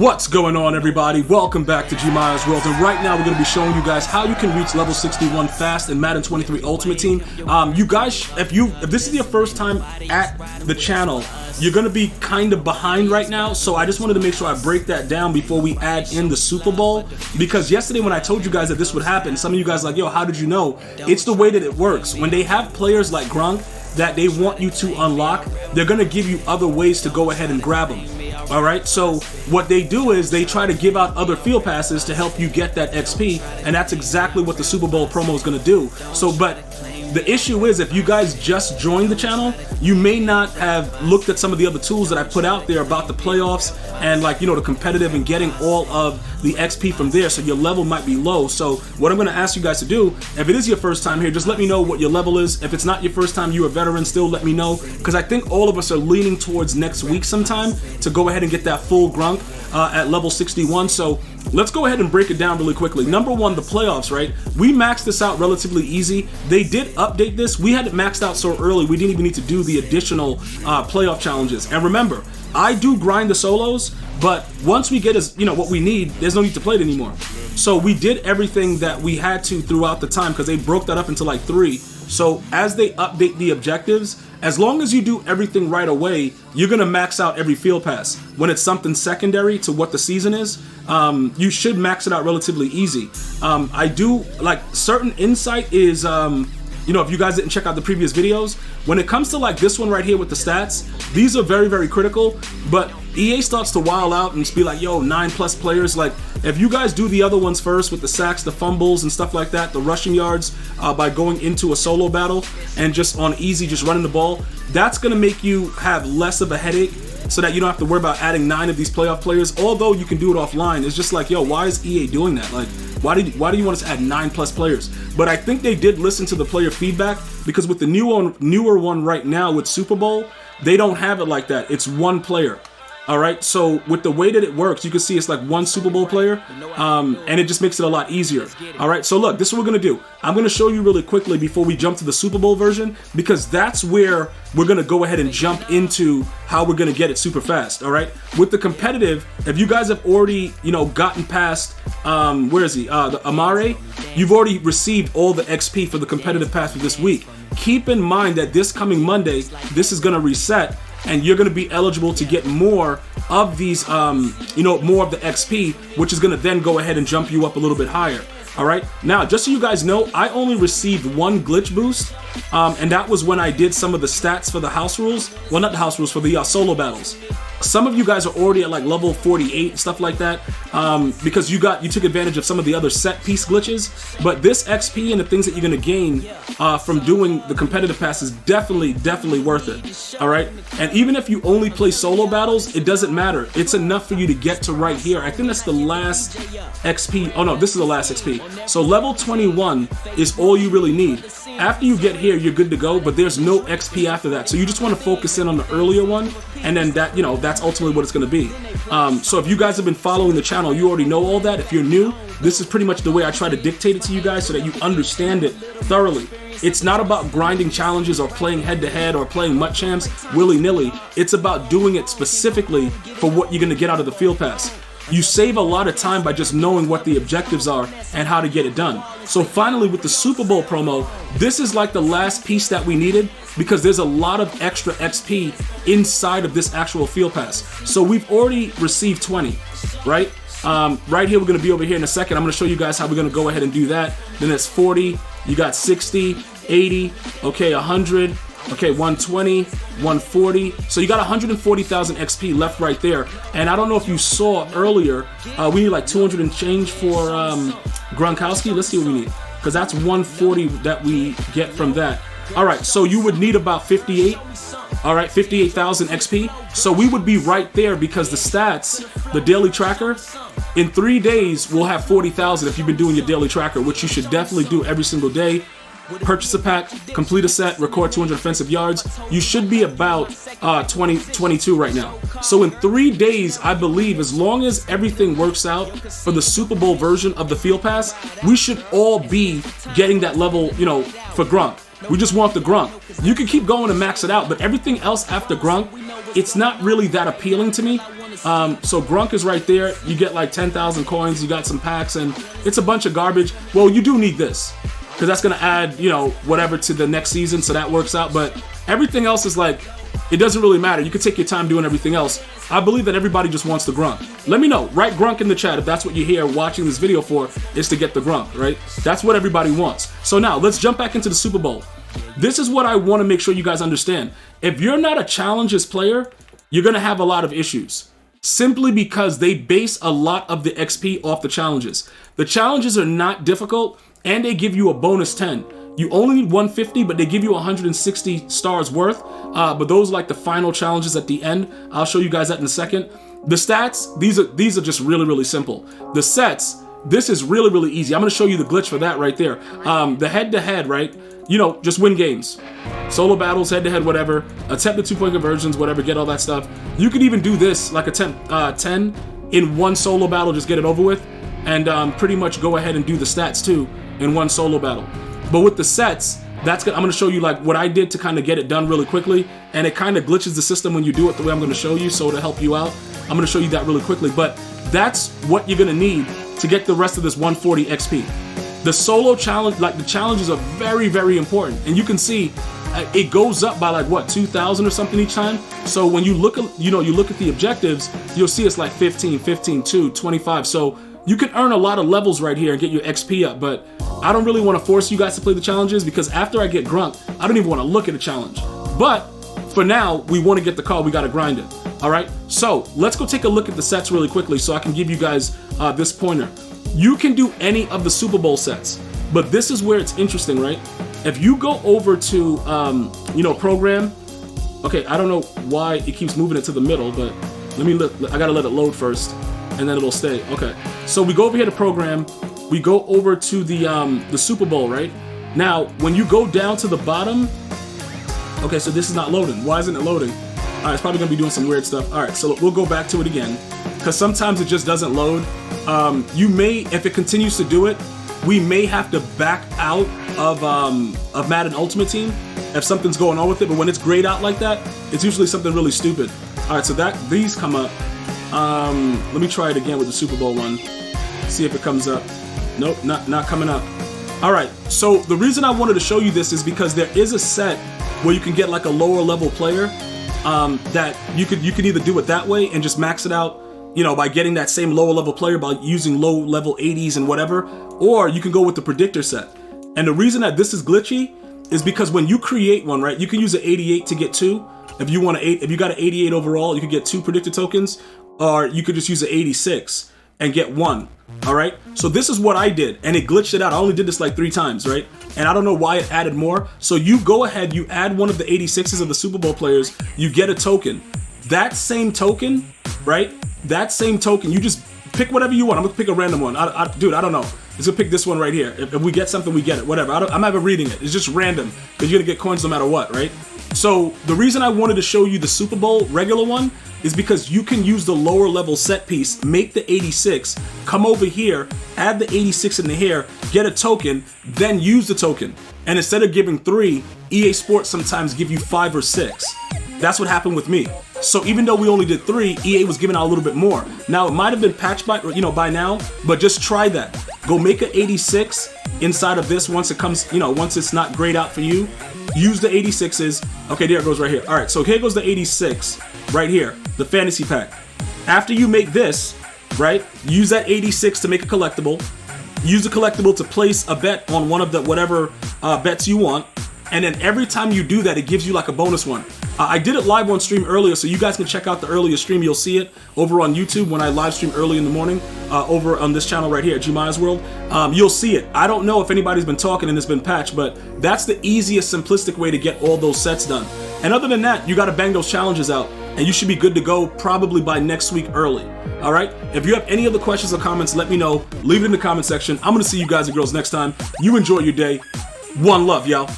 What's going on, everybody? Welcome back to GmiasWorld, and right now we're going to be showing you guys how you can reach level 61 fast in Madden 23 Ultimate Team. You guys, if this is your first time at the channel, you're going to be kind of behind right now, so I just wanted to make sure I break that down before we add in the Super Bowl, because yesterday when I told you guys that this would happen, some of you guys are like, yo, how did you know? It's the way that it works. When they have players like Gronk that they want you to unlock, they're going to give you other ways to go ahead and grab them. Alright, so what they do is they try to give out other field passes to help you get that XP, and that's exactly what the Super Bowl promo is going to do. So, but the issue is, if you guys just joined the channel, you may not have looked at some of the other tools that I put out there about the playoffs and, like, you know, the competitive and getting all of the XP from there, so your level might be low. So what I'm going to ask you guys to do, if it is your first time here, just let me know what your level is. If it's not your first time, you're a veteran, still let me know, because I think all of us are leaning towards next week sometime to go ahead and get that full Gronk at level 61. So let's go ahead and break it down really quickly. Number one, the playoffs, right? We maxed this out relatively easy. They did update this. We had it maxed out so early, we didn't even need to do the additional playoff challenges. And remember, I do grind the solos, but once we get what we need, there's no need to play it anymore. So we did everything that we had to throughout the time, because they broke that up into like 3. So as they update the objectives, as long as you do everything right away, you're going to max out every field pass. When it's something secondary to what the season is, you should max it out relatively easy. I do, like, certain insight is, if you guys didn't check out the previous videos, when it comes to like this one right here with the stats, these are very, very critical, but EA starts to wild out and just be like, yo, 9+ players. Like, if you guys do the other ones first with the sacks, the fumbles and stuff like that, the rushing yards, by going into a solo battle and just on easy, just running the ball, that's going to make you have less of a headache, so that you don't have to worry about adding 9 of these playoff players. Although you can do it offline, it's just like, yo, why is EA doing that? Like, why do you want us to add 9+ players? But I think they did listen to the player feedback, because with the newer one right now with Super Bowl, they don't have it like that. It's one player. All right, so with the way that it works, you can see it's like one Super Bowl player, and it just makes it a lot easier. All right, so look, this is what we're going to do. I'm going to show you really quickly before we jump to the Super Bowl version, because that's where we're going to go ahead and jump into how we're going to get it super fast. All right, with the competitive, if you guys have already, gotten past, where is he? The Amare, you've already received all the XP for the competitive pass for this week. Keep in mind that this coming Monday, this is going to reset, and you're going to be eligible to get more of these, more of the XP, which is going to then go ahead and jump you up a little bit higher. All right. Now, just so you guys know, I only received 1 glitch boost, and that was when I did some of the stats for the house rules. Well, not the house rules, for the solo battles. Some of you guys are already at like level 48, stuff like that, because you took advantage of some of the other set piece glitches. But this XP and the things that you're going to gain from doing the competitive pass is definitely worth it. All right, and even if you only play solo battles, it doesn't matter. It's enough for you to get to right here. I think that's the last XP. Oh no, this is the last XP. So level 21 is all you really need. After you get here, you're good to go, but there's no XP after that. So you just want to focus in on the earlier one, and then that, that's ultimately what it's going to be. So if you guys have been following the channel, you already know all that. If you're new, this is pretty much the way I try to dictate it to you guys so that you understand it thoroughly. It's not about grinding challenges or playing head-to-head or playing MUT champs willy-nilly. It's about doing it specifically for what you're going to get out of the field pass. You save a lot of time by just knowing what the objectives are and how to get it done. So finally, with the Super Bowl promo, this is like the last piece that we needed, because there's a lot of extra XP inside of this actual field pass. So we've already received 20, right? Right here, we're going to be over here in a second. I'm going to show you guys how we're going to go ahead and do that. Then it's 40, you got 60, 80, okay, 100, okay, 120, 140. So you got 140,000 XP left right there. And I don't know if you saw earlier, we need like 200 and change for Gronkowski. Let's see what we need, because that's 140 that we get from that. All right, so you would need about 58. All right, 58,000 XP. So we would be right there, because the stats, the daily tracker, in 3 days we'll have 40,000 if you've been doing your daily tracker, which you should definitely do every single day. Purchase a pack, complete a set, record 200 offensive yards. You should be about 22 right now. So in 3 days, I believe, as long as everything works out for the Super Bowl version of the Field Pass, we should all be getting that level, for Gronk. We just want the Gronk. You can keep going and max it out, but everything else after Gronk, it's not really that appealing to me. So Grunk is right there. You get like 10,000 coins. You got some packs, and it's a bunch of garbage. Well, you do need this because that's gonna add, you know, whatever to the next season, so that works out. But everything else is like, it doesn't really matter. You can take your time doing everything else. I believe that everybody just wants the Grunk. Let me know. Write Grunk in the chat if that's what you're here watching this video for, is to get the Grunk, right? That's what everybody wants. So now, let's jump back into the Super Bowl. This is what I want to make sure you guys understand. If you're not a challenges player, you're going to have a lot of issues. Simply because they base a lot of the XP off the challenges. The challenges are not difficult, and they give you a bonus 10. You only need 150, but they give you 160 stars worth. But those are like the final challenges at the end. I'll show you guys that in a second. The stats, these are just really, really simple. The sets, this is really, really easy. I'm gonna show you the glitch for that right there. The head-to-head, right? You know, just win games. Solo battles, head-to-head, whatever. Attempt the 2-point conversions, whatever, get all that stuff. You could even do this, like attempt 10 in one solo battle, just get it over with. And pretty much go ahead and do the stats too in one solo battle. But with the sets, I'm gonna show you like what I did to kind of get it done really quickly, and it kind of glitches the system when you do it the way I'm gonna show you, so to help you out, I'm gonna show you that really quickly. But that's what you're gonna need to get the rest of this 140 XP. The solo challenge, like the challenges are very, very important, and you can see it goes up by like what, 2,000 or something each time. So when you look at, you look at the objectives, you'll see it's like 15, 15, 2, 25. So you can earn a lot of levels right here and get your XP up, but I don't really want to force you guys to play the challenges because after I get Grunk, I don't even want to look at a challenge. But for now, we want to get the car, we got to grind it. All right, so let's go take a look at the sets really quickly so I can give you guys this pointer. You can do any of the Super Bowl sets, but this is where it's interesting, right? If you go over to, program, okay, I don't know why it keeps moving it to the middle, but I got to let it load first. And then it'll stay. Okay, so we go over here to program. We go over to the Super Bowl, right? Now, when you go down to the bottom, okay, so this is not loading. Why isn't it loading? All right, it's probably gonna be doing some weird stuff. All right, so we'll go back to it again because sometimes it just doesn't load. You may, if it continues to do it, we may have to back out of Madden Ultimate Team if something's going on with it. But when it's grayed out like that, it's usually something really stupid. All right, so these come up. Let me try it again with the Super Bowl one. See if it comes up. Nope, not coming up. All right, so the reason I wanted to show you this is because there is a set where you can get like a lower level player that you could either do it that way and just max it out, by getting that same lower level player by using low level 80s and whatever, or you can go with the predictor set. And the reason that this is glitchy is because when you create one, right, you can use an 88 to get 2. If you got an 88 overall, you could get 2 predictor tokens. Or you could just use an 86 and get 1, all right? So this is what I did, and it glitched it out. I only did this like 3 times, right? And I don't know why it added more. So you go ahead, you add one of the 86s of the Super Bowl players, you get a token. That same token, right? That same token, you just pick whatever you want. I'm gonna pick a random one. Dude, I don't know. Let's go pick this one right here. If we get something, we get it, whatever. I'm not even reading it. It's just random, because you're gonna get coins no matter what, right? So the reason I wanted to show you the Super Bowl regular one is because you can use the lower level set piece, make the 86, come over here, add the 86 in the here, get a token, then use the token. And instead of giving 3, EA Sports sometimes give you 5 or 6. That's what happened with me. So even though we only did 3, EA was giving out a little bit more. Now it might have been patched by now, but just try that. Go make an 86 inside of this once it comes, once it's not grayed out for you. Use the 86s. Okay, there it goes right here. All right, so here goes the 86 right here, the fantasy pack. After you make this, right, use that 86 to make a collectible. Use the collectible to place a bet on one of the whatever bets you want. And then every time you do that, it gives you like a bonus one. I did it live on stream earlier, so you guys can check out the earlier stream. You'll see it over on YouTube when I live stream early in the morning over on this channel right here at GmiasWorld. You'll see it. I don't know if anybody's been talking and it's been patched, but that's the easiest, simplistic way to get all those sets done. And other than that, you got to bang those challenges out, and you should be good to go probably by next week early. All right? If you have any other questions or comments, let me know. Leave it in the comment section. I'm going to see you guys and girls next time. You enjoy your day. One love, y'all.